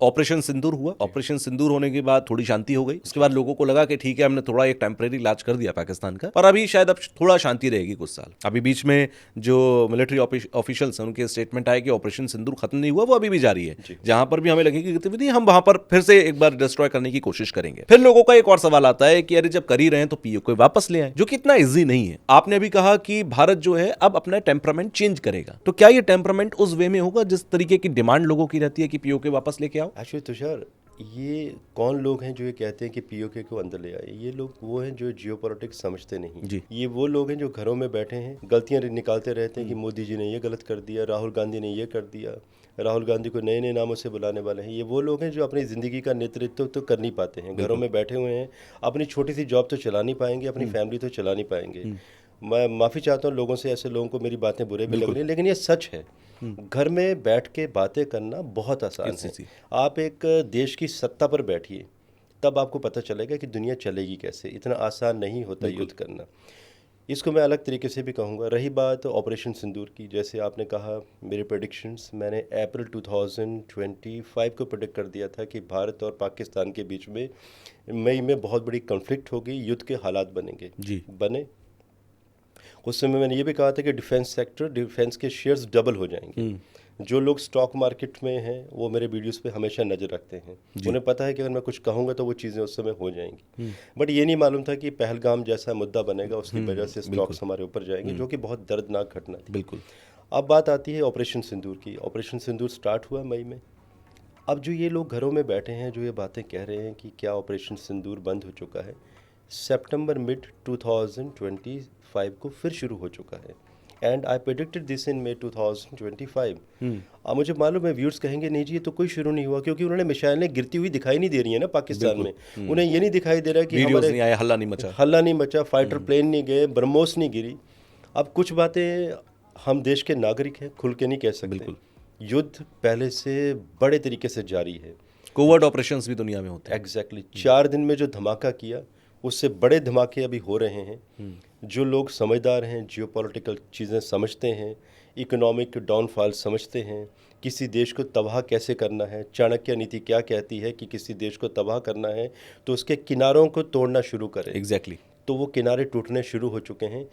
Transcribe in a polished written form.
Operation सिंदूर हुआ। Operation सिंदूर होने के बाद थोड़ी शांति हो गई। उसके बाद लोगों को लगा कि ठीक है, हमने थोड़ा एक टेम्परेरी इलाज कर दिया पाकिस्तान का, और अभी शायद अब थोड़ा शांति रहेगी कुछ साल। अभी बीच में जो मिलिट्री ऑफिशियल्स हैं उनके स्टेटमेंट आए कि ऑपरेशन सिंदूर खत्म नहीं हुआ, वो अभी भी जारी है। जहां पर भी हमें लगेगी गतिविधि, हम वहां पर फिर से एक बार डिस्ट्रॉय करने की कोशिश करेंगे। फिर लोगों का एक और सवाल आता है कि अरे जब कर ही रहे हैं तो पीओके वापस ले आए, जो कि इतना इजी नहीं है। आपने अभी कहा कि भारत जो है अब अपना टेम्परामेंट चेंज करेगा, तो क्या ये टेम्परामेंट उस वे में होगा जिस तरीके की डिमांड लोगों की रहती है कि पीओके वापस लेके आओ? एक्चुअली तुषार, ये कौन लोग हैं जो ये कहते हैं कि पीओके को अंदर ले आए? ये लोग वो हैं जो जियोपॉलिटिक्स समझते नहीं जी। ये वो लोग हैं जो घरों में बैठे हैं, गलतियां निकालते रहते हैं कि मोदी जी ने ये गलत कर दिया, राहुल गांधी ने ये कर दिया, राहुल गांधी को नए नए नामों से बुलाने वाले हैं। ये वो लोग हैं जो अपनी ज़िंदगी का नेतृत्व तो कर नहीं पाते हैं, घरों में बैठे हुए हैं, अपनी छोटी सी जॉब तो चला नहीं पाएंगे, अपनी फैमिली तो चला नहीं पाएंगे। मैं माफ़ी चाहता हूँ लोगों से, ऐसे लोगों को मेरी बातें बुरे भी लग रही हैं, लेकिन ये सच है। घर में बैठ के बातें करना बहुत आसान है। आप एक देश की सत्ता पर बैठिए, तब आपको पता चलेगा कि दुनिया चलेगी कैसे। इतना आसान नहीं होता युद्ध करना। इसको मैं अलग तरीके से भी कहूँगा। रही बात ऑपरेशन सिंदूर की, जैसे आपने कहा मेरे प्रेडिक्शंस, मैंने अप्रैल 2025 को प्रेडिक्ट कर दिया था कि भारत और पाकिस्तान के बीच में मई में बहुत बड़ी कॉन्फ्लिक्ट होगी, युद्ध के हालात बनेंगे। जी। बने। उस समय मैंने ये भी कहा था कि डिफेंस के शेयर्स डबल हो जाएंगे। जो लोग स्टॉक मार्केट में हैं वो मेरे वीडियोस पे हमेशा नज़र रखते हैं, उन्हें पता है कि अगर मैं कुछ कहूँगा तो वो चीज़ें उस समय हो जाएंगी। बट ये नहीं मालूम था कि पहलगाम जैसा मुद्दा बनेगा, उसकी वजह से स्टॉक्स हमारे ऊपर जाएंगे, जो कि बहुत दर्दनाक घटना थी। बिल्कुल। अब बात आती है ऑपरेशन सिंदूर की। ऑपरेशन सिंदूर स्टार्ट हुआ मई में। अब जो ये लोग घरों में बैठे हैं, जो ये बातें कह रहे हैं कि क्या ऑपरेशन सिंदूर बंद हो चुका है, सितंबर मिड 2025 को फिर शुरू हो चुका है। And I predicted this in May 2025। अब मुझे मालूम है व्यूअर्स कहेंगे नहीं जी ये तो कोई शुरू नहीं हुआ, क्योंकि उन्होंने मिसाइलें गिरती हुई दिखाई नहीं दे रही है ना पाकिस्तान में। उन्हें ये नहीं दिखाई दे रहा कि वीडियोस हमारे नहीं आए, हल्ला नहीं मचा। फाइटर प्लेन नहीं गए, ब्रह्मोस नहीं गिरी। अब कुछ बातें हम देश के नागरिक हैं, खुल के नहीं कह सकते। युद्ध पहले से बड़े तरीके से जारी है। कोवर्ट ऑपरेशंस भी दुनिया में होते हैं। एग्जैक्टली 4 दिन में जो धमाका किया, उससे बड़े धमाके अभी हो रहे हैं। जो लोग समझदार हैं, जियोपॉलिटिकल चीज़ें समझते हैं, इकोनॉमिक डाउनफॉल समझते हैं, किसी देश को तबाह कैसे करना है, चाणक्य नीति क्या कहती है कि किसी देश को तबाह करना है तो उसके किनारों को तोड़ना शुरू करें। एग्जैक्टली। तो वो किनारे टूटने शुरू हो चुके हैं।